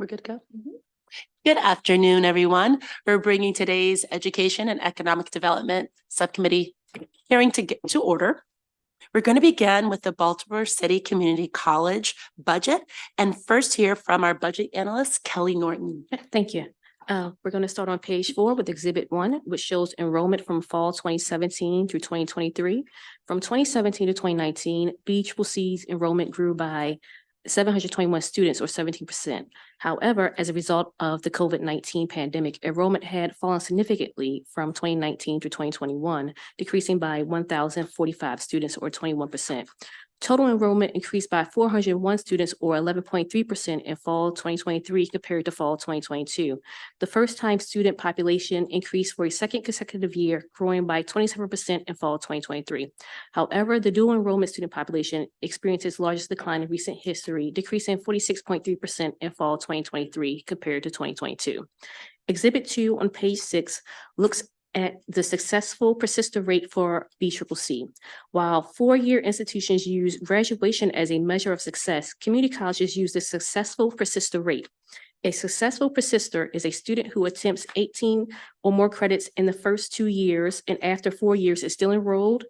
We're good to go. Good afternoon, everyone. We're bringing today's Education and Economic Development Subcommittee hearing to order. We're going to begin with the Baltimore City Community College budget and first hear from our budget analyst, Kelly Norton. Thank you. We're going to start on page 4 with Exhibit 1, which shows enrollment from fall 2017 through 2023. From 2017 to 2019, BCCC's enrollment grew by 721 students or 17%. However, as a result of the COVID-19 pandemic, enrollment had fallen significantly from 2019 to 2021, decreasing by 1,045 students or 21%. Total enrollment increased by 401 students or 11.3% in fall 2023 compared to fall 2022. The first-time student population increased for a second consecutive year, growing by 27% in fall 2023. However, the dual enrollment student population experienced its largest decline in recent history, decreasing 46.3% in fall 2023 compared to 2022. Exhibit 2 on page 6 looks at the successful persistent rate for BCCC. While four-year institutions use graduation as a measure of success, community colleges use the successful persistent rate. A successful persister is a student who attempts 18 or more credits in the first 2 years and after 4 years is still enrolled,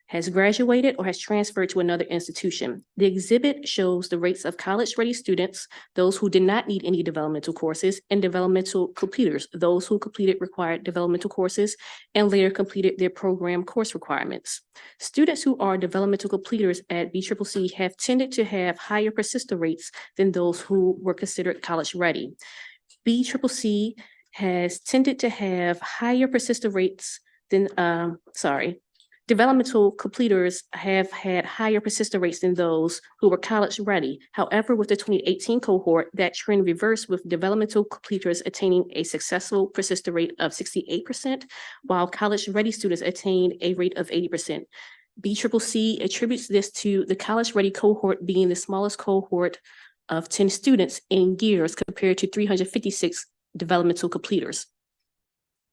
has graduated, or has transferred to another institution. The exhibit shows the rates of college-ready students, those who did not need any developmental courses, and developmental completers, those who completed required developmental courses and later completed their program course requirements. Students who are developmental completers at BCCC have tended to have higher persistent rates than those who were considered college-ready. BCCC has tended to have higher persistent rates than, developmental completers have had higher persistent rates than those who were college ready. However, with the 2018 cohort, that trend reversed with developmental completers attaining a successful persistent rate of 68%, while college ready students attained a rate of 80%. BCCC attributes this to the college ready cohort being the smallest cohort of 10 students in years compared to 356 developmental completers.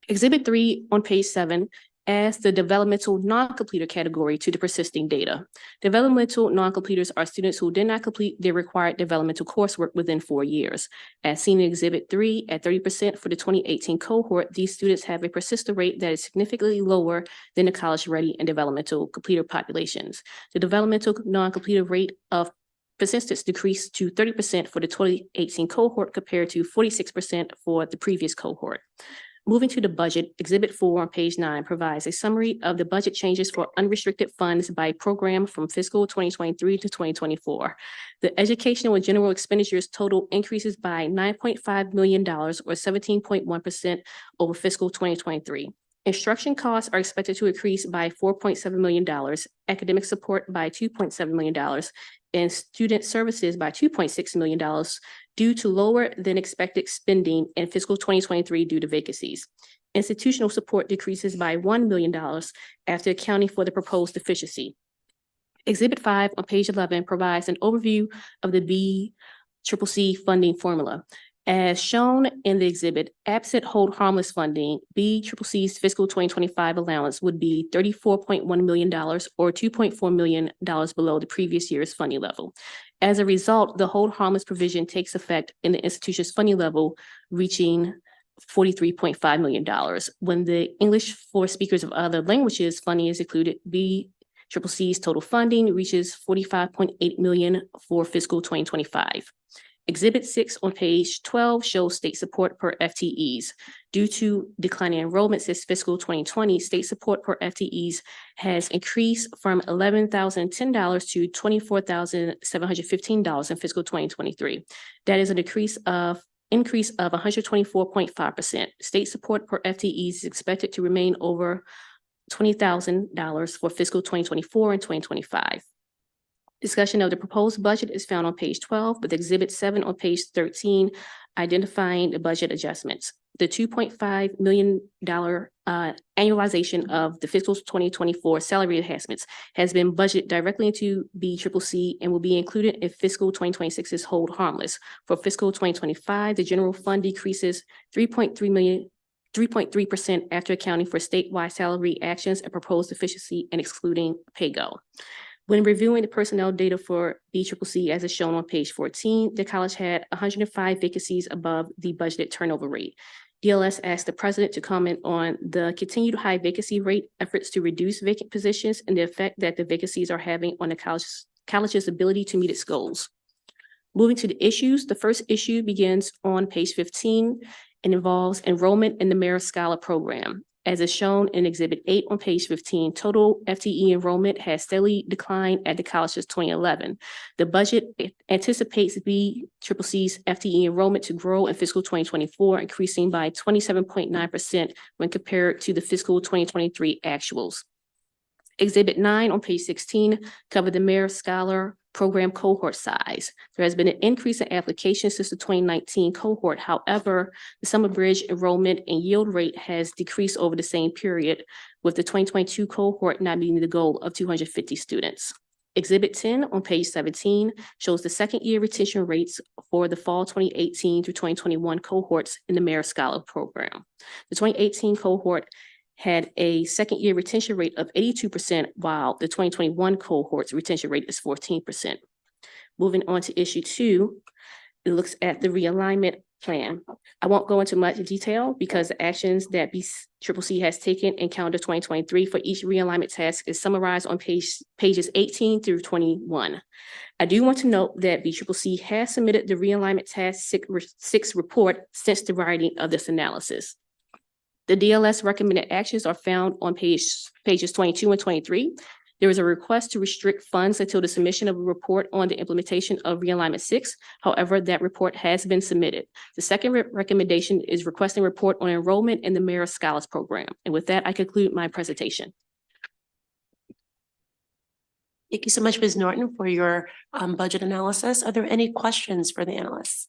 Exhibit 3 on page 7 adds the developmental non-completer category to the persisting data. Developmental non-completers are students who did not complete their required developmental coursework within 4 years. As seen in Exhibit 3, at 30% for the 2018 cohort, these students have a persistent rate that is significantly lower than the college-ready and developmental completer populations. The developmental non-completer rate of persistence decreased to 30% for the 2018 cohort compared to 46% for the previous cohort. Moving to the budget, Exhibit 4 on page 9 provides a summary of the budget changes for unrestricted funds by program from fiscal 2023 to 2024. The educational and general expenditures total increases by $9.5 million or 17.1% over fiscal 2023. Instruction costs are expected to increase by $4.7 million, academic support by $2.7 million, and student services by $2.6 million due to lower than expected spending in fiscal 2023 due to vacancies. Institutional support decreases by $1 million after accounting for the proposed deficiency. Exhibit 5 on page 11 provides an overview of the BCCC funding formula. As shown in the exhibit, absent hold harmless funding, BCCC's fiscal 2025 allowance would be $34.1 million or $2.4 million below the previous year's funding level. As a result, the hold harmless provision takes effect in the institution's funding level, reaching $43.5 million. When the English for speakers of other languages funding is included, BCCC's total funding reaches $45.8 million for fiscal 2025. Exhibit 6 on page 12 shows state support per FTEs. Due to declining enrollment since fiscal 2020, state support per FTEs has increased from $11,010 to $24,715 in fiscal 2023. That is an increase of 124.5%. State support per FTEs is expected to remain over $20,000 for fiscal 2024 and 2025. Discussion of the proposed budget is found on page 12, with Exhibit 7 on page 13, identifying the budget adjustments. The $2.5 million annualization of the fiscal 2024 salary enhancements has been budgeted directly into BCCC and will be included in fiscal 2026's hold harmless. For fiscal 2025, the general fund decreases 3.3% after accounting for statewide salary actions and proposed efficiency and excluding pay-go. When reviewing the personnel data for BCCC, as is shown on page 14, the college had 105 vacancies above the budgeted turnover rate. DLS asked the president to comment on the continued high vacancy rate, efforts to reduce vacant positions, and the effect that the vacancies are having on the college's ability to meet its goals. Moving to the issues, the first issue begins on page 15 and involves enrollment in the Merit Scholar program. As is shown in Exhibit 8 on page 15, total FTE enrollment has steadily declined at the college since 2011. The budget anticipates BCCC's FTE enrollment to grow in fiscal 2024, increasing by 27.9% when compared to the fiscal 2023 actuals. Exhibit 9 on page 16 covered the Merit Scholar program cohort size. There has been an increase in applications since the 2019 cohort. However, the Summer Bridge enrollment and yield rate has decreased over the same period, with the 2022 cohort not meeting the goal of 250 students. Exhibit 10 on page 17 shows the second year retention rates for the fall 2018 through 2021 cohorts in the Merit Scholar program. The 2018 cohort had a second year retention rate of 82%, while the 2021 cohort's retention rate is 14%. Moving on to issue 2, it looks at the realignment plan. I won't go into much detail because the actions that BCCC has taken in calendar 2023 for each realignment task is summarized on pages 18 through 21. I do want to note that BCCC has submitted the realignment task 6 report since the writing of this analysis. The DLS recommended actions are found on pages 22 and 23. There is a request to restrict funds until the submission of a report on the implementation of Realignment 6. However, that report has been submitted. The second recommendation is requesting a report on enrollment in the Merit Scholars program. And with that, I conclude my presentation. Thank you so much, Ms. Norton, for your budget analysis. Are there any questions for the analysts?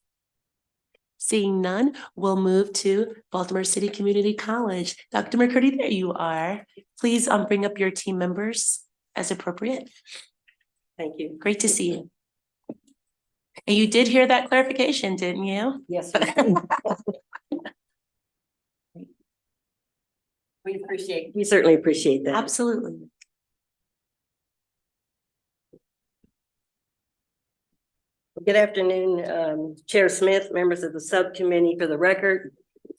Seeing none, we'll move to Baltimore City Community College. Dr. McCurdy, there you are. Please bring up your team members as appropriate. Thank you. Great to see you. And you did hear that clarification, didn't you? Yes. We certainly appreciate that. Absolutely. Good afternoon, Chair Smith, members of the subcommittee. For the record,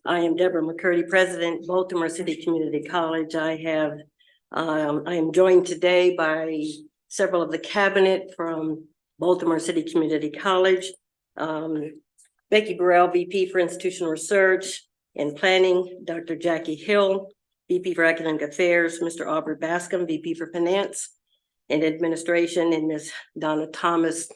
I am Deborah McCurdy, President, Baltimore City Community College. I am joined today by several of the cabinet from Baltimore City Community College. Becky Burrell, VP for Institutional Research and Planning, Dr. Jackie Hill, VP for Academic Affairs, Mr. Aubrey Bascom, VP for Finance and Administration, and Ms. Donna Thomas,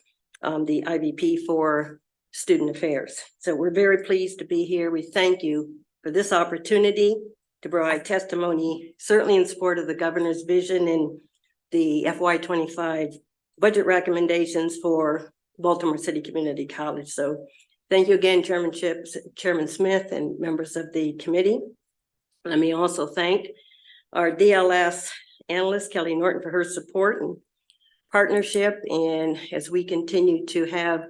the IVP for Student Affairs. So we're very pleased to be here. We thank you for this opportunity to provide testimony, certainly in support of the governor's vision and the FY25 budget recommendations for Baltimore City Community College. So thank you again, Chairman Smith and members of the committee. Let me also thank our DLS analyst, Kelly Norton, for her support and partnership, and as we continue to have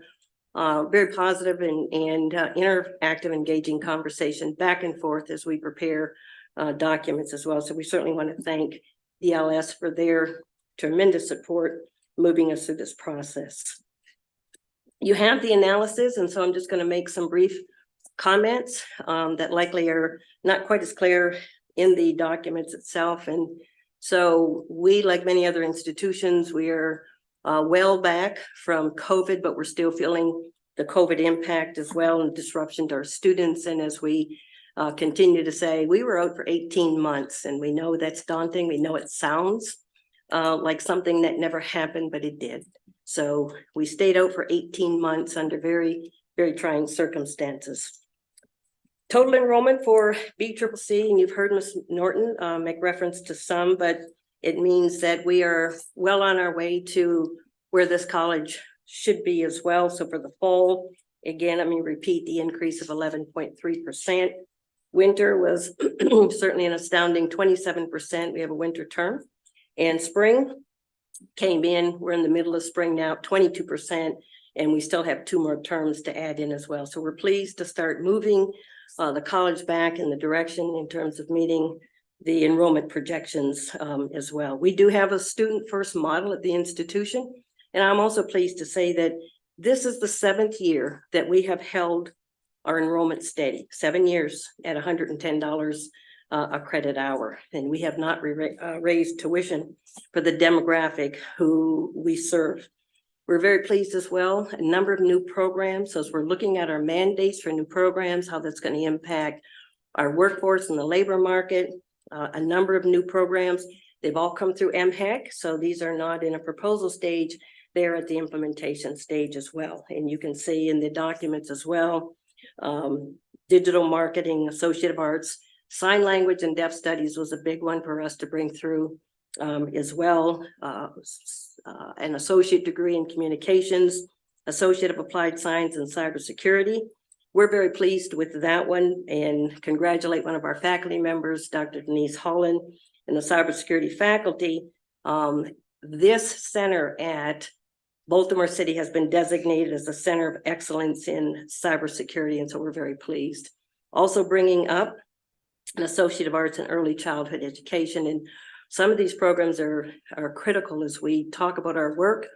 very positive and interactive, engaging conversation back and forth as we prepare documents as well. So we certainly want to thank DLS for their tremendous support moving us through this process. You have the analysis, and so I'm just going to make some brief comments that likely are not quite as clear in the documents itself. And so we, like many other institutions, we are well back from COVID, but we're still feeling the COVID impact as well and disruption to our students. And as we continue to say, we were out for 18 months, and we know that's daunting. We know it sounds like something that never happened, but it did. So we stayed out for 18 months under very, very trying circumstances. Total enrollment for BCCC, and you've heard Ms. Norton make reference to some, but it means that we are well on our way to where this college should be as well. So for the fall, again, let me repeat the increase of 11.3%. Winter was certainly an astounding 27%. We have a winter term, and spring came in. We're in the middle of spring now, 22%, and we still have 2 more terms to add in as well. So we're pleased to start moving the college back in the direction in terms of meeting the enrollment projections as well. We do have a student first model at the institution. And I'm also pleased to say that this is the 7th year that we have held our enrollment steady, 7 years at $110 a credit hour. And we have not raised tuition for the demographic who we serve. We're very pleased as well, a number of new programs. So as we're looking at our mandates for new programs, how that's going to impact our workforce in the labor market, a number of new programs. They've all come through MHEC. So these are not in a proposal stage. They're at the implementation stage as well. And you can see in the documents as well, digital marketing, associate of arts, sign language and deaf studies was a big one for us to bring through as well. An associate degree in communications, associate of applied science and cybersecurity. We're very pleased with that one and congratulate one of our faculty members, Dr. Denise Holland, and the cybersecurity faculty. This center at Baltimore City has been designated as a center of excellence in cybersecurity, and so we're very pleased. Also bringing up an associate of arts in early childhood education, and some of these programs are critical as we talk about our work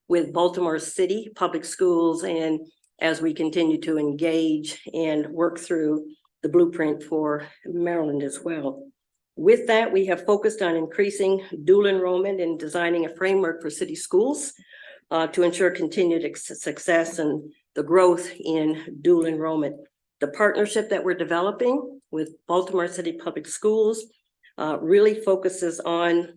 with Baltimore City Public Schools and as we continue to engage and work through the blueprint for Maryland as well. With that, we have focused on increasing dual enrollment and designing a framework for city schools to ensure continued success and the growth in dual enrollment. The partnership that we're developing with Baltimore City Public Schools really focuses on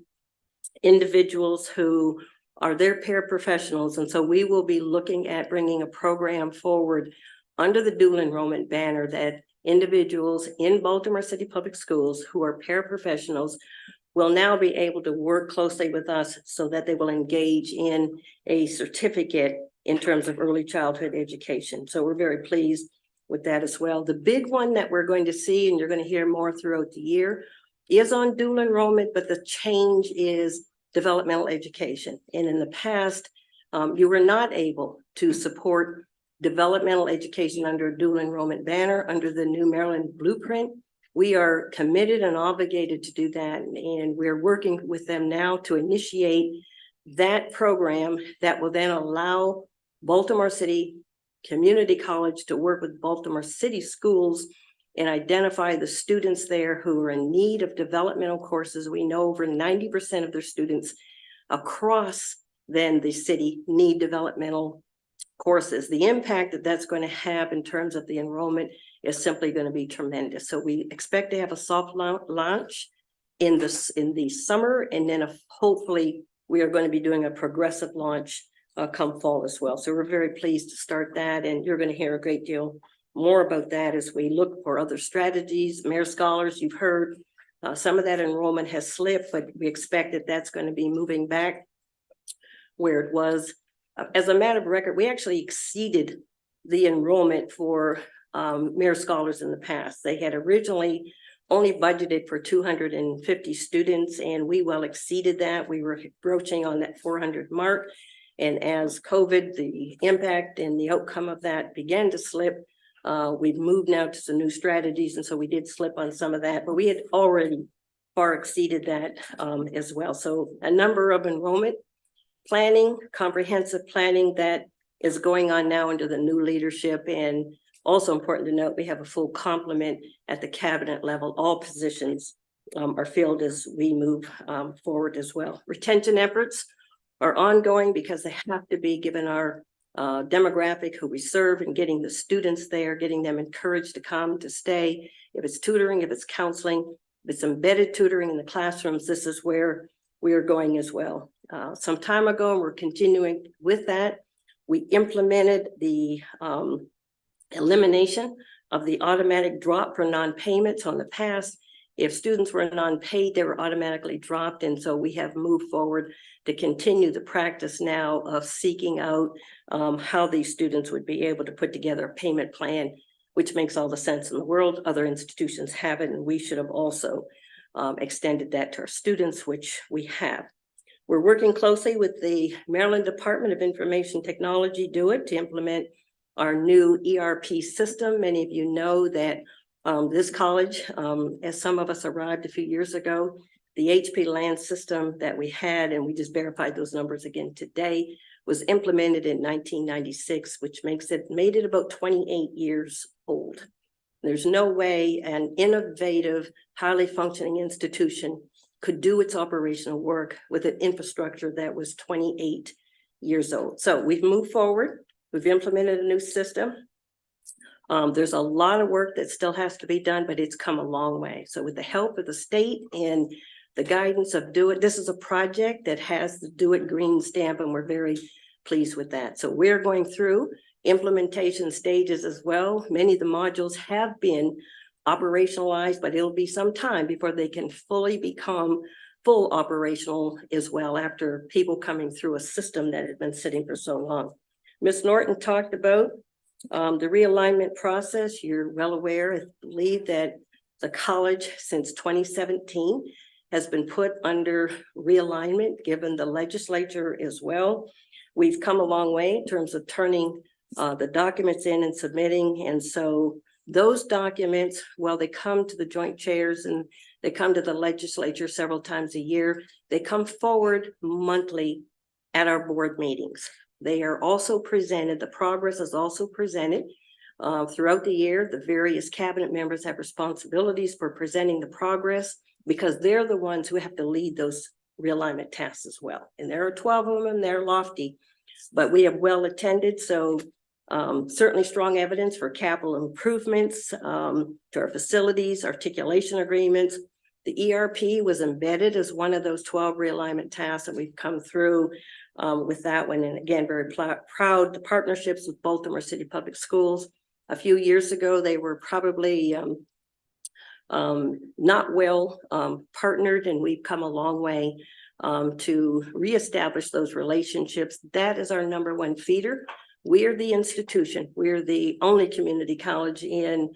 individuals who are their paraprofessionals. And so we will be looking at bringing a program forward under the dual enrollment banner that individuals in Baltimore City Public Schools who are paraprofessionals will now be able to work closely with us so that they will engage in a certificate in terms of early childhood education. So we're very pleased with that as well. The big one that we're going to see, and you're going to hear more throughout the year, is on dual enrollment, but the change is developmental education. And in the past, you were not able to support developmental education under a dual enrollment banner under the new Maryland blueprint. We are committed and obligated to do that. And we're working with them now to initiate that program that will then allow Baltimore City Community College to work with Baltimore City schools and identify the students there who are in need of developmental courses. We know over 90% of their students across then the city need developmental courses. The impact that that's going to have in terms of the enrollment is simply going to be tremendous. So we expect to have a soft launch in the summer, and then hopefully we are going to be doing a progressive launch come fall as well. So we're very pleased to start that, and you're going to hear a great deal more about that as we look for other strategies. Mayor Scholars, you've heard some of that enrollment has slipped, but we expect that that's going to be moving back where it was. As a matter of record, we actually exceeded the enrollment for Mayor Scholars in the past. They had originally only budgeted for 250 students, and we well exceeded that. We were broaching on that 400 mark. And as COVID, the impact and the outcome of that began to slip, we've moved now to some new strategies. And so we did slip on some of that, but we had already far exceeded that as well. So a number of enrollment planning, comprehensive planning that is going on now under the new leadership. And also important to note, we have a full complement at the cabinet level. All positions are filled as we move forward as well. Retention efforts are ongoing because they have to be, given our demographic who we serve, and getting the students there, getting them encouraged to come, to stay. If it's tutoring, if it's counseling, if it's embedded tutoring in the classrooms, this is where we are going as well. Some time ago, and we're continuing with that, we implemented the elimination of the automatic drop for non-payments. On the past, if students were non-paid, they were automatically dropped. And so we have moved forward to continue the practice now of seeking out how these students would be able to put together a payment plan, which makes all the sense in the world. Other institutions have it, and we should have also extended that to our students, which we have. We're working closely with the Maryland Department of Information Technology, to implement our new ERP system. Many of you know that This college, as some of us arrived a few years ago, the HP land system that we had, and we just verified those numbers again today, was implemented in 1996, which made it about 28 years old. There's no way an innovative, highly functioning institution could do its operational work with an infrastructure that was 28 years old. So we've moved forward. We've implemented a new system. There's a lot of work that still has to be done, but it's come a long way. So with the help of the state and the guidance of Do It, this is a project that has the Do It green stamp, and we're very pleased with that. So we're going through implementation stages as well. Many of the modules have been operationalized, but it'll be some time before they can fully become full operational as well, after people coming through a system that had been sitting for so long. Ms. Norton talked about the realignment process. You're well aware, I believe, that the college since 2017 has been put under realignment, given the legislature as well. We've come a long way in terms of turning the documents in and submitting. And so those documents, while they come to the joint chairs and they come to the legislature several times a year, they come forward monthly at our board meetings. They are also presented, the progress is also presented throughout the year. The various cabinet members have responsibilities for presenting the progress, because they're the ones who have to lead those realignment tasks as well. And there are 12 of them, they're lofty, but we have well attended. So certainly strong evidence for capital improvements to our facilities, articulation agreements. The ERP was embedded as one of those 12 realignment tasks that we've come through with that one. And again, very proud the partnerships with Baltimore City Public Schools. A few years ago, they were probably not well partnered, and we've come a long way to reestablish those relationships. That is our #1 feeder. We're the institution. We're the only community college in,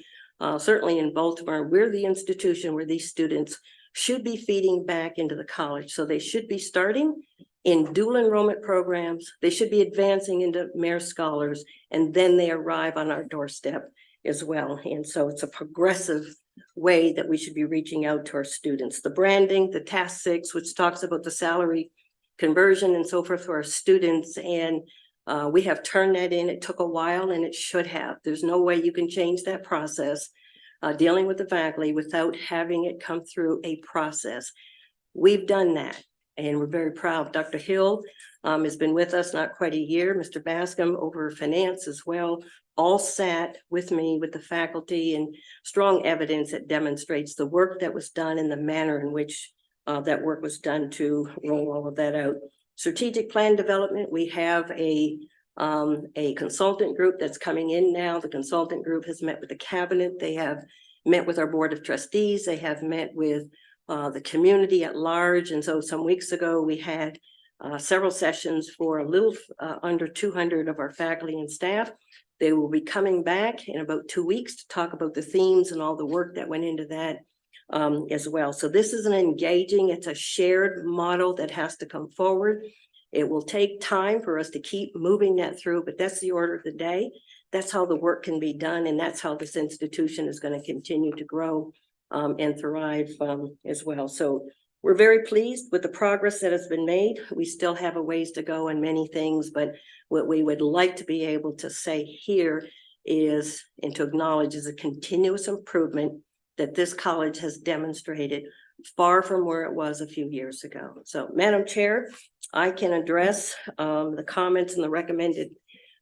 certainly in Baltimore. We're the institution where these students should be feeding back into the college. So they should be starting in dual enrollment programs. They should be advancing into Merit Scholars, and then they arrive on our doorstep as well. And so it's a progressive way that we should be reaching out to our students. The branding, the task 6, which talks about the salary conversion and so forth for our students. And we have turned that in. It took a while, and it should have. There's no way you can change that process dealing with the faculty without having it come through a process. We've done that, and we're very proud. Dr. Hill has been with us not quite a year. Mr. Bascom over finance as well, all sat with me with the faculty, and strong evidence that demonstrates the work that was done and the manner in which that work was done to roll all of that out. Strategic plan development, we have a consultant group that's coming in now. The consultant group has met with the cabinet. They have met with our board of trustees. They have met with the community at large. And so some weeks ago, we had several sessions for a little under 200 of our faculty and staff. They will be coming back in about 2 weeks to talk about the themes and all the work that went into that as well. So this is an engaging, it's a shared model that has to come forward. It will take time for us to keep moving that through, but that's the order of the day. That's how the work can be done, and that's how this institution is going to continue to grow and thrive as well. So we're very pleased with the progress that has been made. We still have a ways to go in many things, but what we would like to be able to say here is, and to acknowledge, is a continuous improvement that this college has demonstrated, far from where it was a few years ago. So, Madam Chair, I can address the comments and the recommended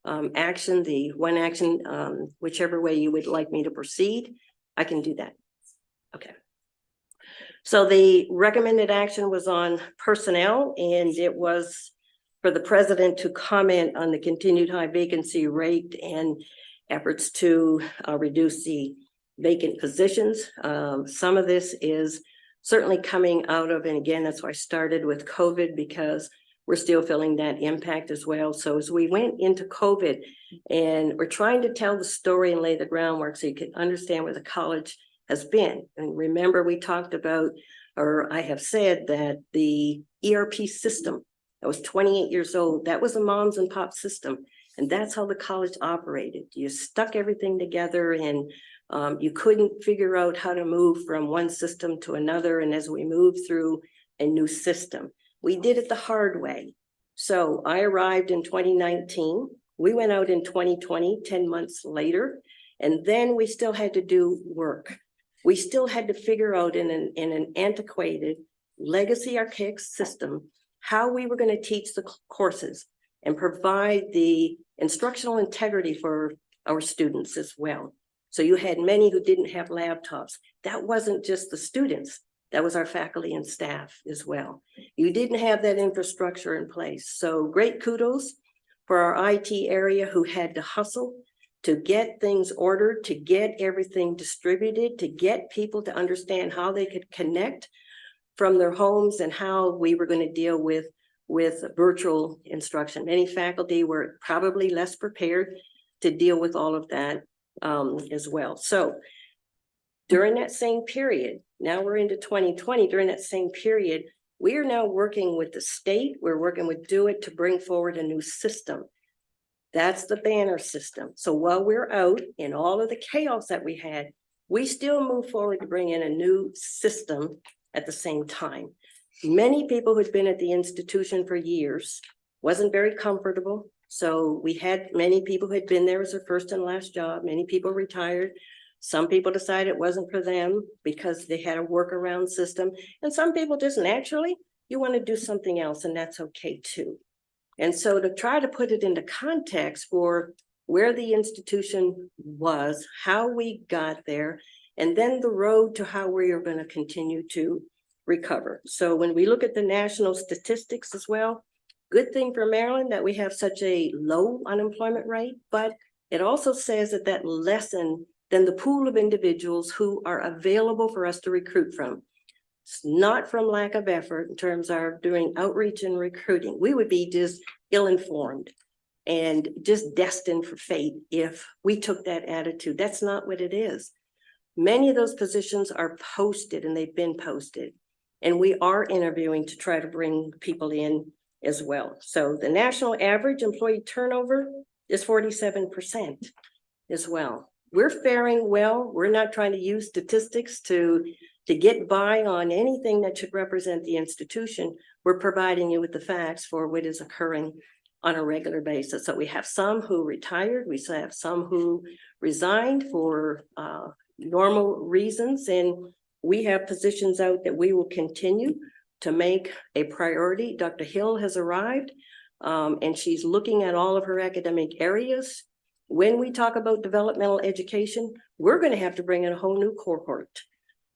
action, the one action, whichever way you would like me to proceed, I can do that. Okay. So the recommended action was on personnel, and it was for the president to comment on the continued high vacancy rate and efforts to reduce the vacant positions. Some of this is certainly coming out of, and again, that's why I started with COVID, because we're still feeling that impact as well. So as we went into COVID, and we're trying to tell the story and lay the groundwork so you can understand where the college has been. And remember, we talked about, or I have said, that the ERP system that was 28 years old, that was a moms and pop system. And that's how the college operated. You stuck everything together, and You couldn't figure out how to move from one system to another. And as we moved through a new system, we did it the hard way. So I arrived in 2019. We went out in 2020, 10 months later, and then we still had to do work. We still had to figure out in an antiquated legacy archaic system how we were going to teach the courses and provide the instructional integrity for our students as well. So you had many who didn't have laptops. That wasn't just the students. That was our faculty and staff as well. You didn't have that infrastructure in place. So great kudos for our IT area who had to hustle to get things ordered, to get everything distributed, to get people to understand how they could connect from their homes and how we were going to deal with virtual instruction. Many faculty were probably less prepared to deal with all of that as well. So during that same period, now we're into 2020, during that same period, we are now working with the state, we're working with Do It to bring forward a new system. That's the banner system. So while we're out in all of the chaos that we had, we still move forward to bring in a new system at the same time. Many people who'd been at the institution for years wasn't very comfortable. So we had many people who had been there as their first and last job. Many people retired. Some people decided it wasn't for them because they had a workaround system. And some people just naturally, you want to do something else, and that's okay too. And so to try to put it into context for where the institution was, how we got there, and then the road to how we are going to continue to recover. So when we look at the national statistics as well, good thing for Maryland that we have such a low unemployment rate, but it also says that lessened than the pool of individuals who are available for us to recruit from. It's not from lack of effort in terms of doing outreach and recruiting. We would be just ill-informed and just destined for fate if we took that attitude. That's not what it is. Many of those positions are posted, and they've been posted, and we are interviewing to try to bring people in as well. So the national average employee turnover is 47% as well. We're faring well. We're not trying to use statistics to get by on anything that should represent the institution. We're providing you with the facts for what is occurring on a regular basis. So we have some who retired. We have some who resigned for normal reasons. And we have positions out that we will continue to make a priority. Dr. Hill has arrived and she's looking at all of her academic areas. When we talk about developmental education, we're going to have to bring in a whole new cohort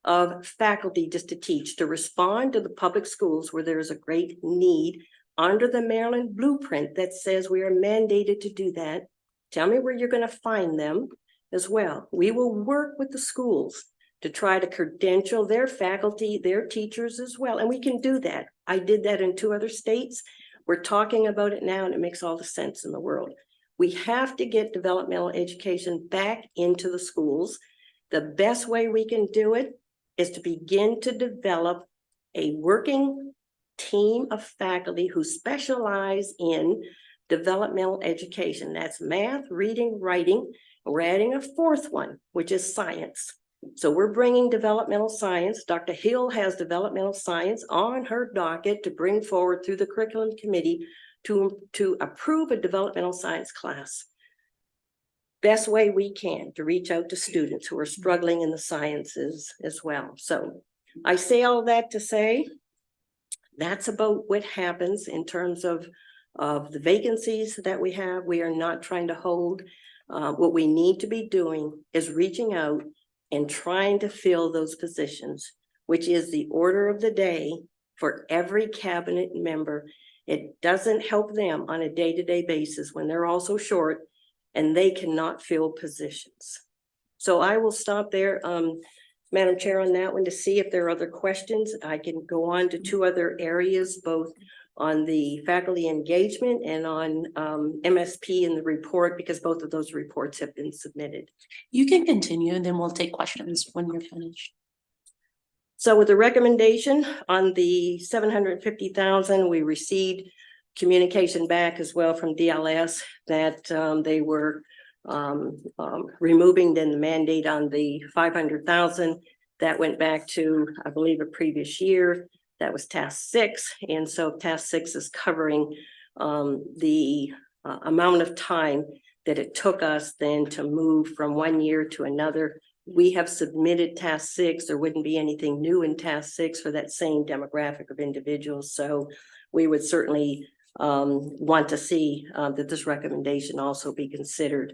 of faculty just to teach, to respond to the public schools where there is a great need under the Maryland blueprint that says we are mandated to do that. Tell me where you're going to find them as well. We will work with the schools to try to credential their faculty, their teachers as well. And we can do that. I did that in 2 other states. We're talking about it now, and it makes all the sense in the world. We have to get developmental education back into the schools. The best way we can do it is to begin to develop a working team of faculty who specialize in developmental education. That's math, reading, writing. We're adding a 4th one, which is science. So we're bringing developmental science. Dr. Hill has developmental science on her docket to bring forward through the curriculum committee to approve a developmental science class. Best way we can to reach out to students who are struggling in the sciences as well. So I say all that to say that's about what happens in terms of the vacancies that we have. We are not trying to hold. What we need to be doing is reaching out and trying to fill those positions, which is the order of the day for every cabinet member. It doesn't help them on a day-to-day basis when they're also short and they cannot fill positions. So I will stop there, Madam Chair, on that one to see if there are other questions. I can go on to 2 other areas, both on the faculty engagement and on MSP in the report, because both of those reports have been submitted. You can continue and then we'll take questions when you're finished. So with the recommendation on the $750,000, we received communication back as well from DLS that they were removing then the mandate on the 500,000. That went back to, I believe, a previous year. That was task 6. And so task 6 is covering the amount of time that it took us then to move from one year to another. We have submitted task 6. There wouldn't be anything new in task 6 for that same demographic of individuals. So we would certainly want to see that this recommendation also be considered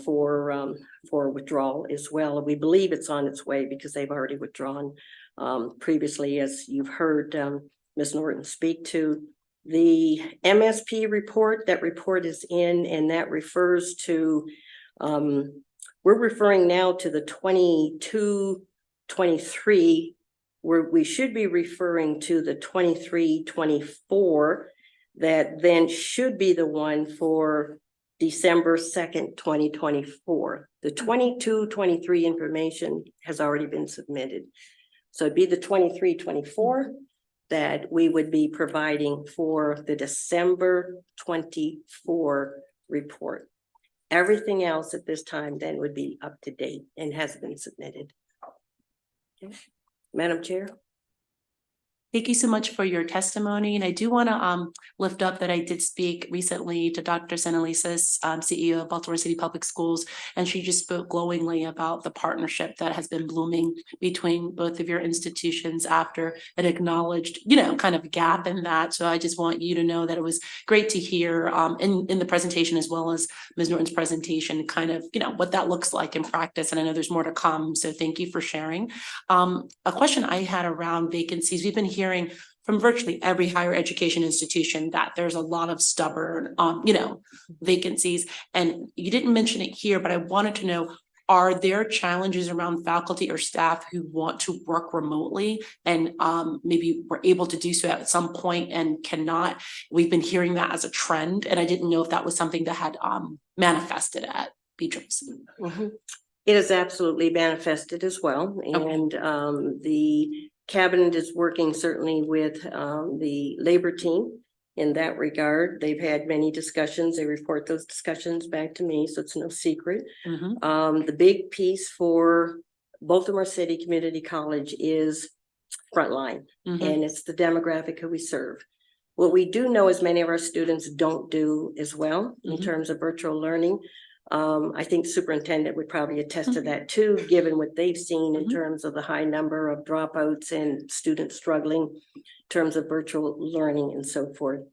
for withdrawal as well. We believe it's on its way because they've already withdrawn previously, as you've heard Ms. Norton speak to. The MSP report, that report is in, and that refers to, we're referring now to the 22-23, where we should be referring to the 23-24, that then should be the one for December 2nd, 2024. The 22-23 information has already been submitted. So it'd be the 23-24 that we would be providing for the December 24 report. Everything else at this time then would be up to date and has been submitted. Okay. Madam Chair. Thank you so much for your testimony. And I do want to lift up that I did speak recently to Dr. Senalisis, CEO of Baltimore City Public Schools, and she just spoke glowingly about the partnership that has been blooming between both of your institutions after an acknowledged, kind of gap in that. So I just want you to know that it was great to hear in the presentation, as well as Ms. Norton's presentation, kind of, what that looks like in practice. And I know there's more to come. So thank you for sharing. A question I had around vacancies. We've been hearing from virtually every higher education institution that there's a lot of stubborn, vacancies. And you didn't mention it here, but I wanted to know, are there challenges around faculty or staff who want to work remotely and maybe were able to do so at some point and cannot? We've been hearing that as a trend, and I didn't know if that was something that had manifested at Beatrice. Mm-hmm. It is absolutely manifested as well. Okay. And the Cabinet is working certainly with the labor team in that regard. They've had many discussions. They report those discussions back to me, so it's no secret. Mm-hmm. The big piece for Baltimore City Community College is frontline, Mm-hmm. and it's the demographic who we serve. What we do know is many of our students don't do as well in Mm-hmm. terms of virtual learning. I think superintendent would probably attest to that too, given what they've seen in terms of the high number of dropouts and students struggling in terms of virtual learning and so forth.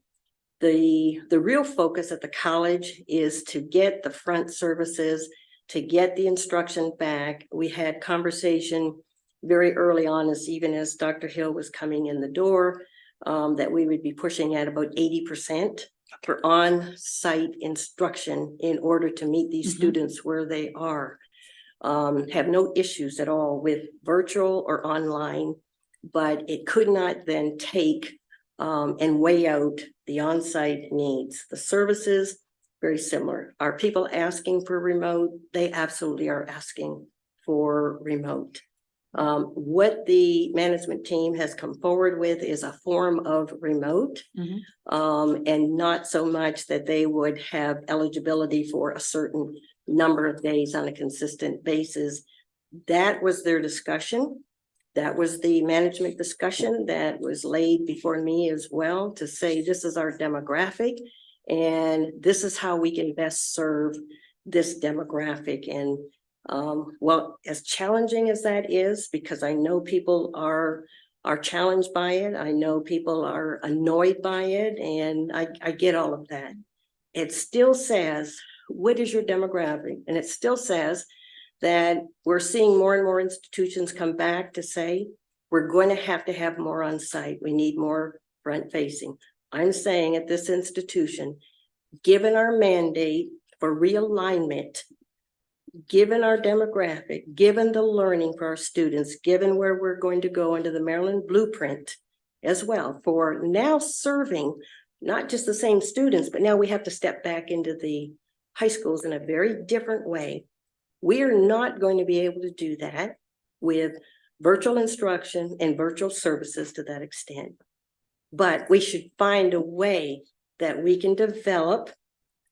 The real focus at the college is to get the front services, to get the instruction back. We had conversation very early on, as Dr. Hill was coming in the door, that we would be pushing at about 80% for on-site instruction in order to meet these students where they are. Have no issues at all with virtual or online, but it could not then take and weigh out the on-site needs. The services, very similar. Are people asking for remote? They absolutely are asking for remote. What the management team has come forward with is a form of remote, and not so much that they would have eligibility for a certain number of days on a consistent basis. That was their discussion. That was the management discussion that was laid before me as well, to say this is our demographic and this is how we can best serve this demographic. And well, as challenging as that is, because I know people are challenged by it, I know people are annoyed by it, and I get all of that. It still says, what is your demographic? And it still says that we're seeing more and more institutions come back to say, we're going to have more on site. We need more front facing. I'm saying at this institution, given our mandate for realignment, given our demographic, given the learning for our students, given where we're going to go into the Maryland blueprint as well, for now serving not just the same students, but now we have to step back into the high schools in a very different way. We are not going to be able to do that with virtual instruction and virtual services to that extent. But we should find a way that we can develop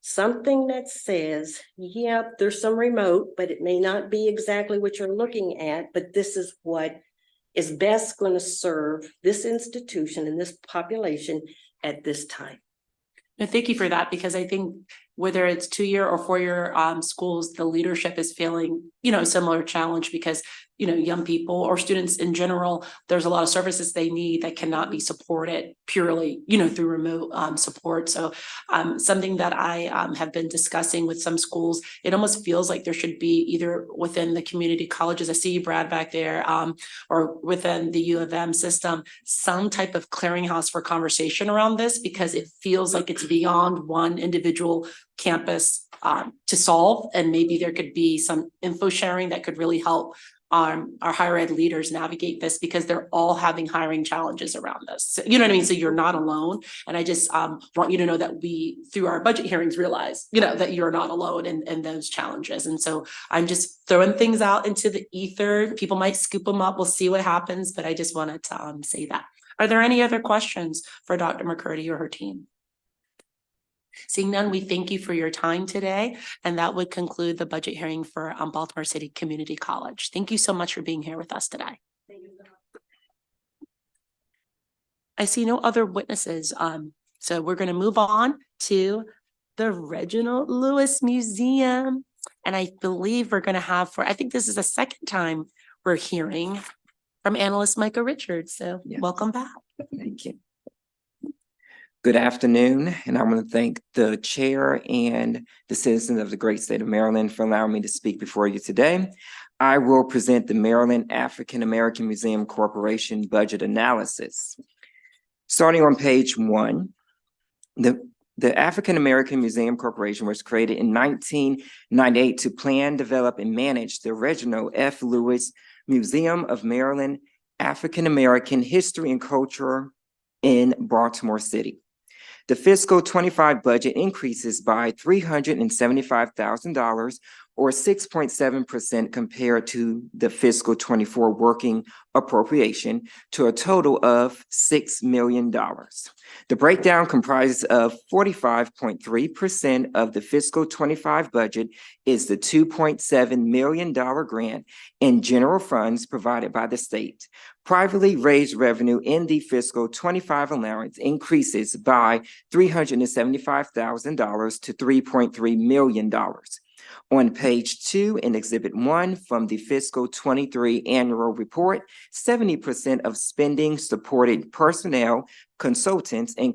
something that says, yep, there's some remote, but it may not be exactly what you're looking at, but this is what is best going to serve this institution and this population at this time. No, thank you for that, because I think whether it's 2-year or 4-year schools, the leadership is feeling, a similar challenge because, young people or students in general, there's a lot of services they need that cannot be supported purely, through remote support. So something that I have been discussing with some schools, it almost feels like there should be either within the community colleges, I see you, Brad, back there, or within the U of M system, some type of clearinghouse for conversation around this, because it feels like it's beyond one individual campus to solve. And maybe there could be some info sharing that could really help our higher ed leaders navigate this, because they're all having hiring challenges around this. So, you know what I mean? So you're not alone. And I just want you to know that we, through our budget hearings, realize, that you're not alone in those challenges. And so I'm just throwing things out into the ether. People might scoop them up. We'll see what happens. But I just wanted to say that. Are there any other questions for Dr. McCurdy or her team? Seeing none, we thank you for your time today. And that would conclude the budget hearing for Baltimore City Community College. Thank you so much for being here with us today. I see no other witnesses. So we're going to move on to the Reginald Lewis Museum. And I believe we're going to have I think this is the second time we're hearing from analyst Micah Richards. So Welcome back. Thank you. Good afternoon, and I want to thank the chair and the citizens of the great state of Maryland for allowing me to speak before you today. I will present the Maryland African American Museum Corporation budget analysis. Starting on page 1, the African American Museum Corporation was created in 1998 to plan, develop, and manage the Reginald F. Lewis Museum of Maryland African American History and Culture in Baltimore City. The fiscal 25 budget increases by $375,000 or 6.7% compared to the fiscal 24 working appropriation to a total of $6 million. The breakdown comprises of 45.3% of the fiscal 25 budget is the $2.7 million grant in general funds provided by the state. Privately raised revenue in the fiscal 25 allowance increases by $375,000 to $3.3 million. On page 2 in Exhibit 1 from the fiscal 23 annual report, 70% of spending supported personnel, consultants, and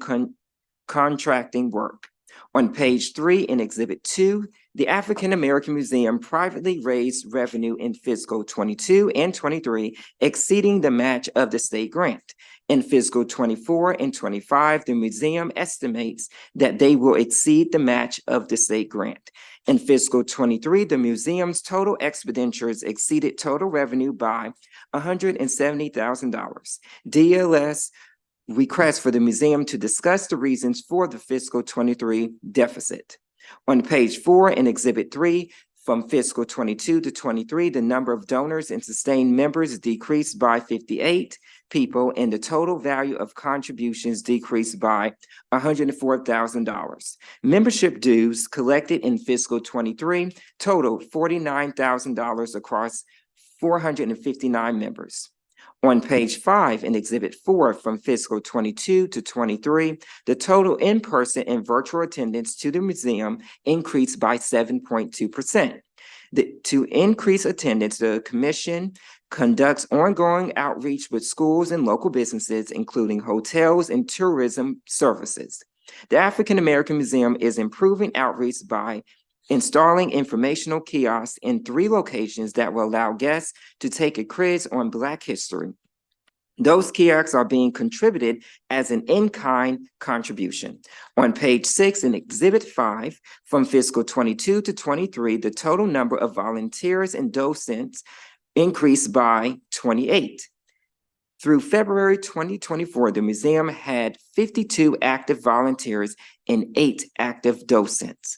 contracting work. On page 3 in Exhibit 2, the African American Museum privately raised revenue in fiscal 22 and 23, exceeding the match of the state grant. In fiscal 24 and 25, the museum estimates that they will exceed the match of the state grant. In fiscal 23, the museum's total expenditures exceeded total revenue by $170,000. DLS requests for the museum to discuss the reasons for the fiscal 23 deficit. On page 4 in Exhibit 3, from fiscal 22 to 23, the number of donors and sustained members decreased by 58 people, and the total value of contributions decreased by $104,000. Membership dues collected in fiscal 23 totaled $49,000 across 459 members. On page 5 in Exhibit 4 from fiscal 22 to 23, the total in-person and virtual attendance to the museum increased by 7.2%. To increase attendance, the commission conducts ongoing outreach with schools and local businesses, including hotels and tourism services. The African American Museum is improving outreach by installing informational kiosks in 3 locations that will allow guests to take a quiz on Black history. Those kiosks are being contributed as an in-kind contribution. On page 6 in Exhibit 5, from fiscal 22 to 23, the total number of volunteers and docents increased by 28. Through February 2024, the museum had 52 active volunteers and 8 active docents.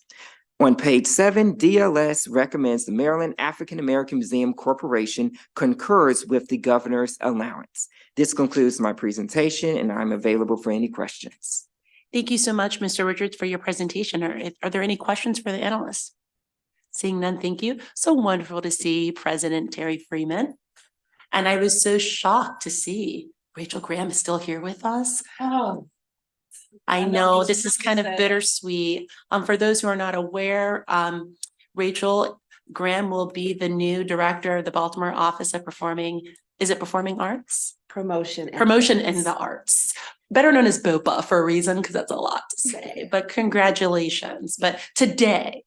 On page 7, DLS recommends the Maryland African American Museum Corporation concurs with the governor's allowance. This concludes my presentation, and I'm available for any questions. Thank you so much, Mr. Richards, for your presentation. Are there any questions for the analysts? Seeing none, thank you. So wonderful to see President Terry Freeman. And I was so shocked to see Rachel Graham is still here with us. Oh, I know this is kind of bittersweet. For those who are not aware, Rachel Graham will be the new director of the Baltimore Office of Performing Arts? promotion. Promotion in the Arts, better known as BOPA for a reason, because that's a lot to say, but congratulations. But today,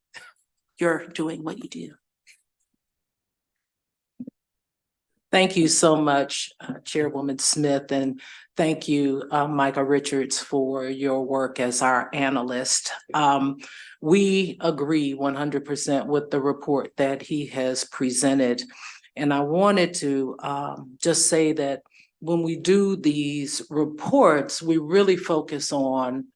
you're doing what you do. Thank you so much, Chairwoman Smith, and thank you, Micah Richards, for your work as our analyst. We agree 100% with the report that he has presented. And I wanted to just say that when we do these reports, we really focus on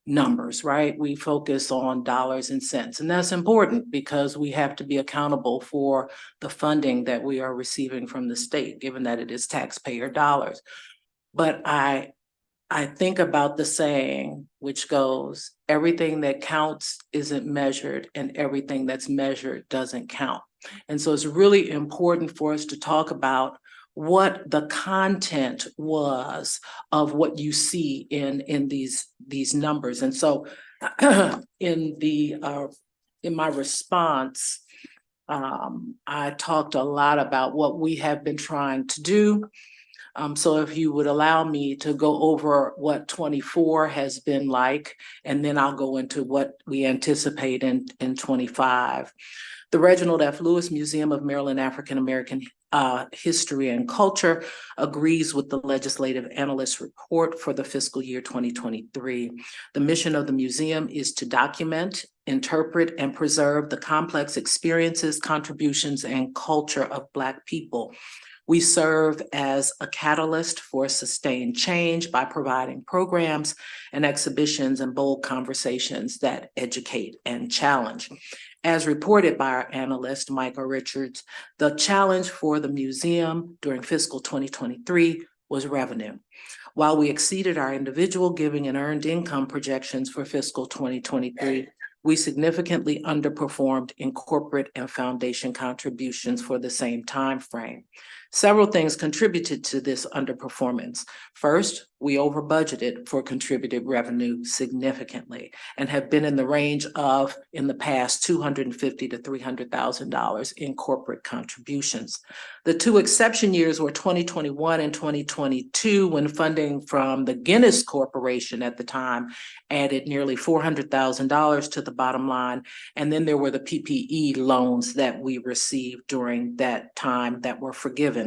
numbers, right? We focus on dollars and cents, and that's important because we have to be accountable for the funding that we are receiving from the state, given that it is taxpayer dollars. But I think about the saying, which goes, everything that counts isn't measured and everything that's measured doesn't count. And so it's really important for us to talk about what the content was of what you see in these numbers. And so in my response, I talked a lot about what we have been trying to do. So if you would allow me to go over what 24 has been like, and then I'll go into what we anticipate in 25. The Reginald F. Lewis Museum of Maryland African American History and Culture agrees with the legislative analyst report for the fiscal year 2023. The mission of the museum is to document, interpret, and preserve the complex experiences, contributions, and culture of Black people. We serve as a catalyst for sustained change by providing programs and exhibitions and bold conversations that educate and challenge. As reported by our analyst, Micah Richards, the challenge for the museum during fiscal 2023 was revenue. While we exceeded our individual giving and earned income projections for fiscal 2023, we significantly underperformed in corporate and foundation contributions for the same time frame. Several things contributed to this underperformance. First, we over budgeted for contributed revenue significantly and have been in the range of, in the past, $250,000 to $300,000 in corporate contributions. The two exception years were 2021 and 2022, when funding from the Guinness Corporation at the time added nearly $400,000 to the bottom line. And then there were the PPE loans that we received during that time that were forgiven.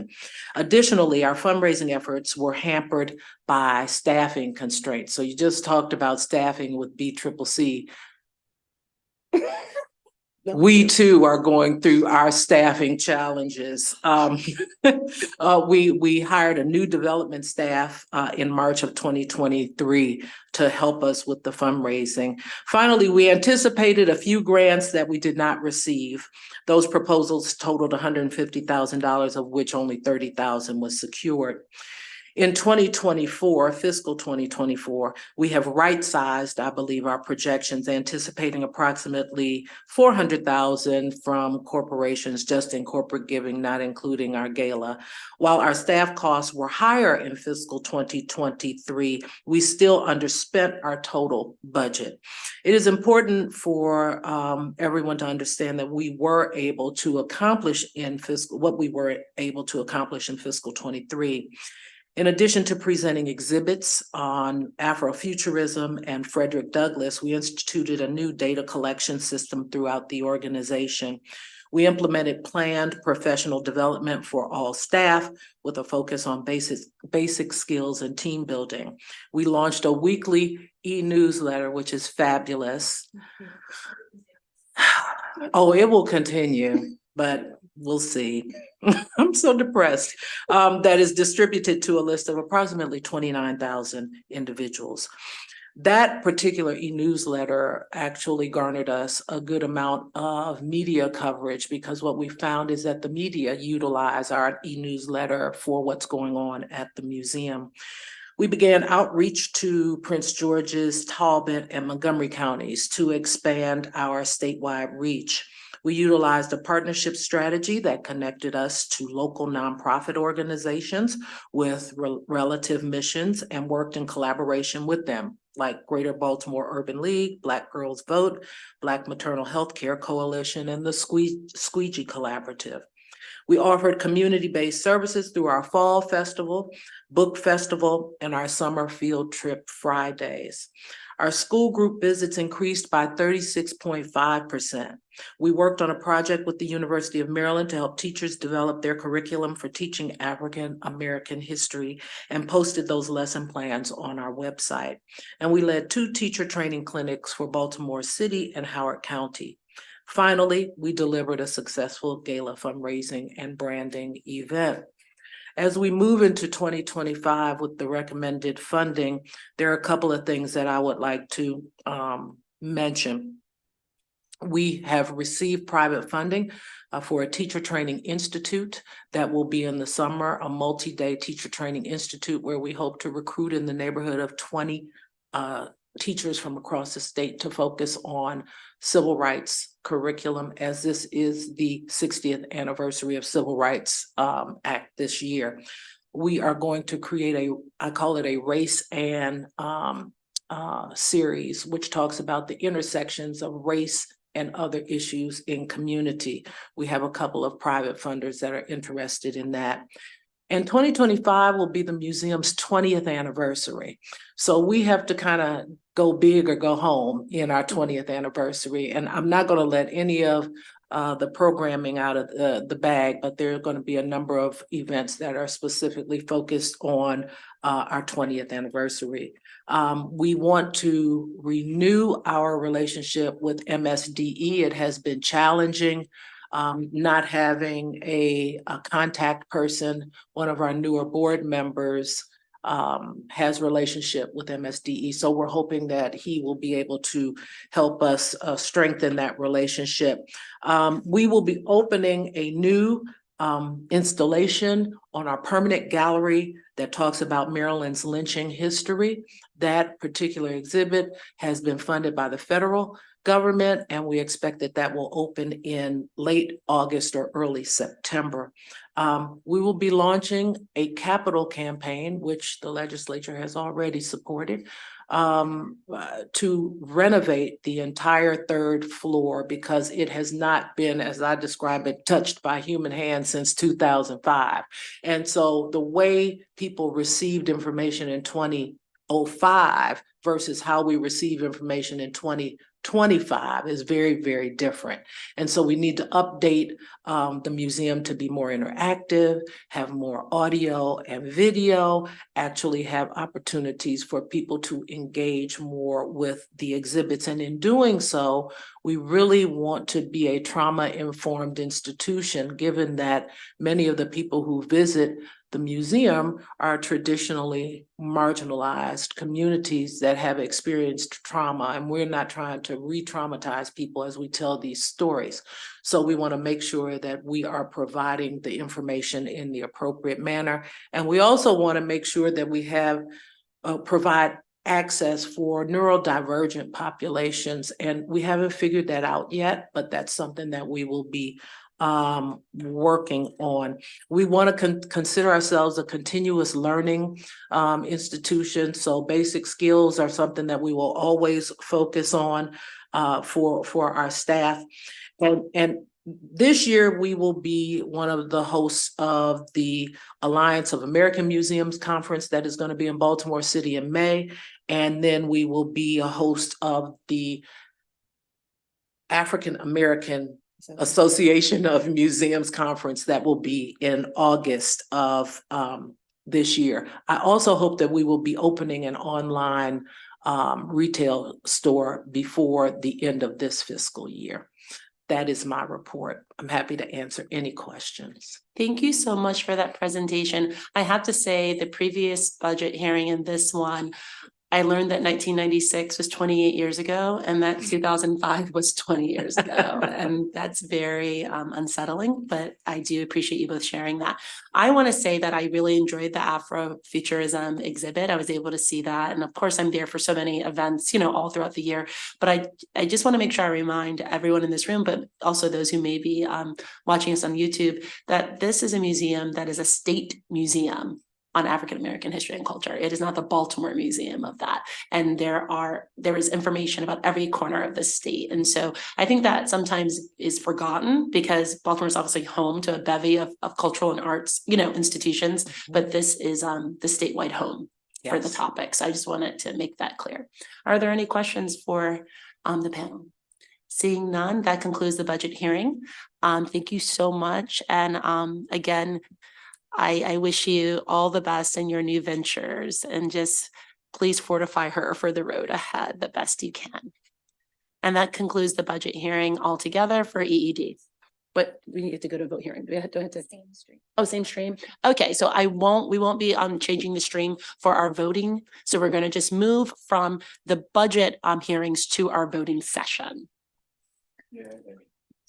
Additionally, our fundraising efforts were hampered by staffing constraints. So you just talked about staffing with BCCC. We too are going through our staffing challenges. We hired a new development staff in March of 2023 to help us with the fundraising. Finally, we anticipated a few grants that we did not receive. Those proposals totaled $150,000, of which only $30,000 was secured. In 2024, fiscal 2024, we have right-sized, I believe, our projections, anticipating approximately $400,000 from corporations, just in corporate giving, not including our gala. While our staff costs were higher in fiscal 2023, we still underspent our total budget. It is important for everyone to understand that we were able to accomplish what we were able to accomplish in fiscal 23. In addition to presenting exhibits on Afrofuturism and Frederick Douglass, we instituted a new data collection system throughout the organization. We implemented planned professional development for all staff with a focus on basic skills and team building. We launched a weekly e-newsletter, which is fabulous. Oh, it will continue, but we'll see. I'm so depressed. That is distributed to a list of approximately 29,000 individuals. That particular e-newsletter actually garnered us a good amount of media coverage, because what we found is that the media utilize our e-newsletter for what's going on at the museum. We began outreach to Prince George's, Talbot, and Montgomery counties to expand our statewide reach. We utilized a partnership strategy that connected us to local nonprofit organizations with relative missions and worked in collaboration with them, like Greater Baltimore Urban League, Black Girls Vote, Black Maternal Health Care Coalition, and the Squeegee Collaborative. We offered community-based services through our Fall Festival, Book Festival, and our Summer Field Trip Fridays. Our school group visits increased by 36.5%. We worked on a project with the University of Maryland to help teachers develop their curriculum for teaching African American history and posted those lesson plans on our website. And we led 2 teacher training clinics for Baltimore City and Howard County. Finally, we delivered a successful gala fundraising and branding event. As we move into 2025 with the recommended funding, there are a couple of things that I would like to mention. We have received private funding for a teacher training institute that will be in the summer, a multi-day teacher training institute where we hope to recruit in the neighborhood of 20 teachers from across the state to focus on civil rights curriculum, as this is the 60th anniversary of Civil Rights Act this year. We are going to create I call it a race and series, which talks about the intersections of race and other issues in community. We have a couple of private funders that are interested in that. And 2025 will be the museum's 20th anniversary. So we have to kind of go big or go home in our 20th anniversary. And I'm not going to let any of the programming out of the bag, but there are going to be a number of events that are specifically focused on our 20th anniversary. We want to renew our relationship with MSDE. It has been challenging. Not having a contact person. One of our newer board members has relationship with MSDE. So we're hoping that he will be able to help us strengthen that relationship. We will be opening a new installation on our permanent gallery that talks about Maryland's lynching history. That particular exhibit has been funded by the federal government, and we expect that that will open in late August or early September. We will be launching a capital campaign, which the legislature has already supported, to renovate the entire 3rd floor because it has not been, as I describe it, touched by human hands since 2005. And so the way people received information in 2005 versus how we receive information in 2025 is very, very different. And so we need to update the museum to be more interactive, have more audio and video, actually have opportunities for people to engage more with the exhibits. And in doing so, we really want to be a trauma-informed institution, given that many of the people who visit the museum are traditionally marginalized communities that have experienced trauma, and we're not trying to re-traumatize people as we tell these stories. So we want to make sure that we are providing the information in the appropriate manner. And we also want to make sure that we have provide access for neurodivergent populations. And we haven't figured that out yet, but that's something that we will be working on. We want to consider ourselves a continuous learning institution. So basic skills are something that we will always focus on for our staff. And this year, we will be one of the hosts of the Alliance of American Museums Conference that is going to be in Baltimore City in May. And then we will be a host of the African American Association of Museums Conference that will be in August of this year. I also hope that we will be opening an online retail store before the end of this fiscal year. That is my report. I'm happy to answer any questions. Thank you so much for that presentation. I have to say the previous budget hearing and this one, I learned that 1996 was 28 years ago and that 2005 was 20 years ago. And that's very unsettling, but I do appreciate you both sharing that. I want to say that I really enjoyed the Afrofuturism exhibit. I was able to see that. And of course, I'm there for so many events, all throughout the year. But I just want to make sure I remind everyone in this room, but also those who may be watching us on YouTube, that this is a museum that is a state museum on African-American history and culture. It is not the Baltimore Museum of that. And there is information about every corner of the state. And so I think that sometimes is forgotten because Baltimore is obviously home to a bevy of cultural and arts, institutions, but this is the statewide home for the topic. So I just wanted to make that clear. Are there any questions for the panel? Seeing none, that concludes the budget hearing. Thank you so much. And again, I wish you all the best in your new ventures and just please fortify her for the road ahead the best you can. And that concludes the budget hearing altogether for EED. But we need to go to vote hearing. Do I have to? Same stream. Oh, same stream. Okay, so we won't be changing the stream for our voting. So we're going to just move from the budget hearings to our voting session.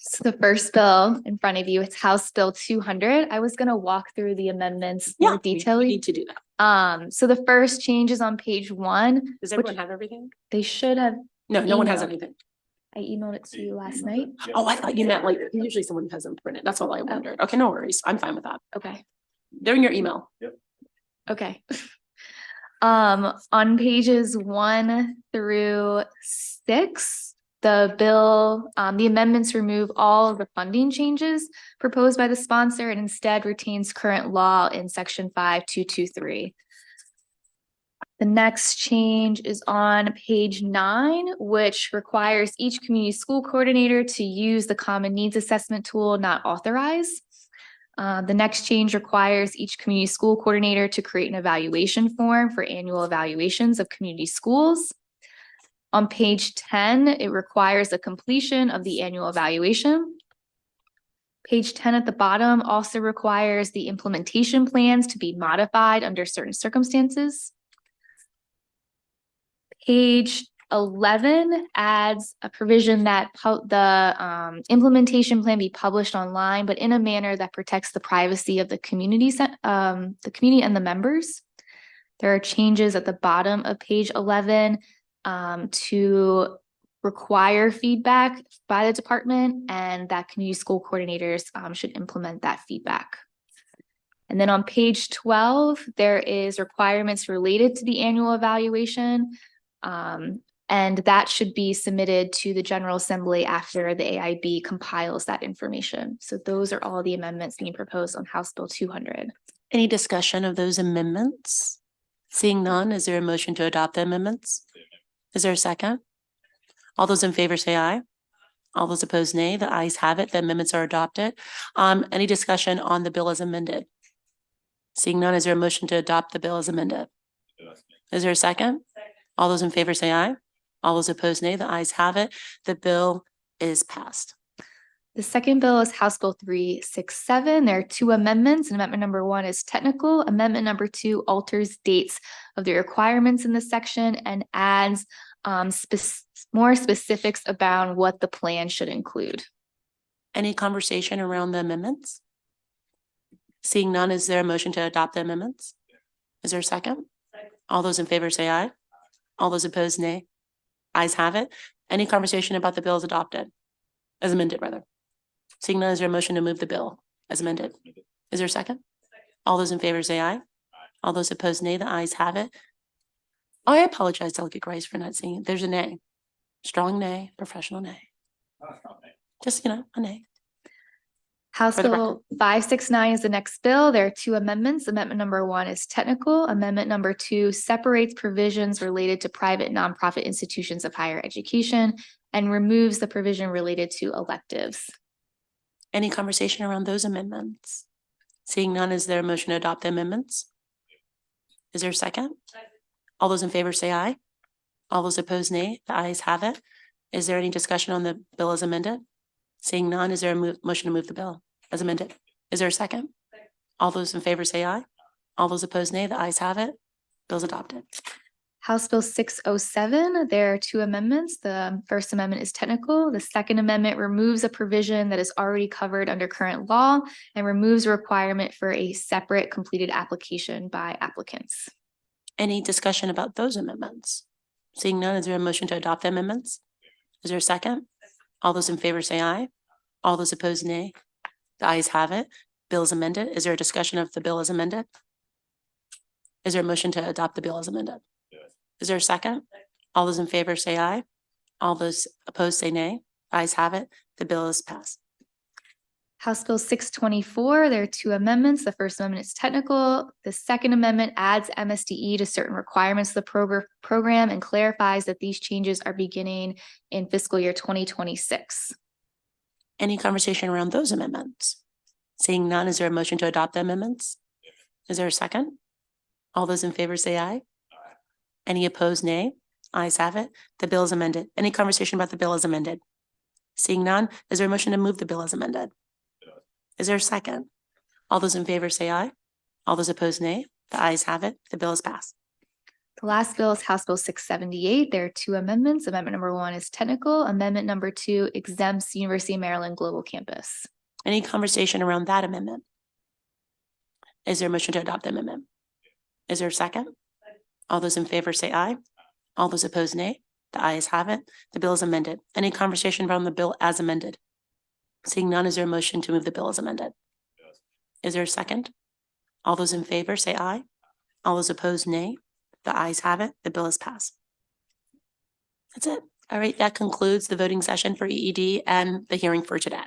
So the first bill in front of you, it's House Bill 200. I was going to walk through the amendments more We detailedly. need to do that. So the first change is on page 1. Does everyone have everything? They should have. No, no one has Emailed. anything. I emailed it to you last night. Oh, I thought you meant like usually someone has them printed. That's all I wondered. Okay, no worries. I'm fine with that. Okay. They're in your email. Okay. On pages 1 through 6, the bill, the amendments remove all of the funding changes proposed by the sponsor and instead retains current law in section 5223. The next change is on page 9, which requires each community school coordinator to use the common needs assessment tool not authorized. The next change requires each community school coordinator to create an evaluation form for annual evaluations of community schools. On page 10, it requires the completion of the annual evaluation. Page 10 at the bottom also requires the implementation plans to be modified under certain circumstances. Page 11 adds a provision that the implementation plan be published online, but in a manner that protects the privacy of the community and the members. There are changes at the bottom of page 11 to require feedback by the department, and that community school coordinators should implement that feedback. And then on page 12, there is requirements related to the annual evaluation, and that should be submitted to the General Assembly after the AIB compiles that information. So those are all the amendments being proposed on House Bill 200. Any discussion of those amendments? Seeing none, is there a motion to adopt the amendments? Is there a second? All those in favor say aye. All those opposed, nay. The ayes have it. The amendments are adopted. Any discussion on the bill as amended? Seeing none, is there a motion to adopt the bill as amended? Is there a second? All those in favor say aye. All those opposed, nay. The ayes have it. The bill is passed. The second bill is House Bill 367. There are 2 amendments. Amendment number 1 is technical. Amendment number 2 alters dates of the requirements in this section and adds more specifics about what the plan should include. Any conversation around the amendments? Seeing none, is there a motion to adopt the amendments? Is there a second? All those in favor say aye. All those opposed, nay. Ayes have it. Any conversation about the bill as adopted? As amended, rather. Seeing none, is there a motion to move the bill as amended? Is there a second? All those in favor say aye. All those opposed, nay. The ayes have it. Oh, I apologize, Delegate Grice, for not seeing it. There's a nay. Strong nay, professional nay. Just, a nay. House For the Bill 569 is the next bill. There are 2 amendments. Amendment number 1 is technical. Amendment number 2 separates provisions related to private nonprofit institutions of higher education and removes the provision related to electives. Any conversation around those amendments? Seeing none, is there a motion to adopt the amendments? Is there a second? All those in favor say aye. All those opposed, nay. The ayes have it. Is there any discussion on the bill as amended? Seeing none, is there a motion to move the bill as amended? Is there a second? All those in favor say aye. All those opposed, nay. The ayes have it. Bill's adopted. House Bill 607, there are two amendments. The first amendment is technical. The second amendment removes a provision that is already covered under current law and removes a requirement for a separate completed application by applicants. Any discussion about those amendments? Seeing none, is there a motion to adopt the amendments? Is there a second? All those in favor say aye. All those opposed, nay. The ayes have it. Bill is amended. Is there a discussion of the bill as amended? Is there a motion to adopt the bill as amended? Is there a second? All those in favor say aye. All those opposed say nay. Ayes have it. The bill is passed. House Bill 624, there are two amendments. The first amendment is technical. The second amendment adds MSDE to certain requirements of the program and clarifies that these changes are beginning in fiscal year 2026. Any conversation around those amendments? Seeing none, is there a motion to adopt the amendments? Is there a second? All those in favor say aye. Any opposed, nay. Ayes have it. The bill is amended. Any conversation about the bill as amended? Seeing none, is there a motion to move the bill as amended? Is there a second? All those in favor say aye. All those opposed, nay. The ayes have it. The bill is passed. The last bill is House Bill 678. There are two amendments. Amendment number 1 is technical. Amendment number 2 exempts University of Maryland Global Campus. Any conversation around that amendment? Is there a motion to adopt the amendment? Is there a second? All those in favor say aye. All those opposed, nay. The ayes have it. The bill is amended. Any conversation around the bill as amended? Seeing none, is there a motion to move the bill as amended? Is there a second? All those in favor say aye. All those opposed, nay. The ayes have it. The bill is passed. That's it. All right, that concludes the voting session for EED and the hearing for today.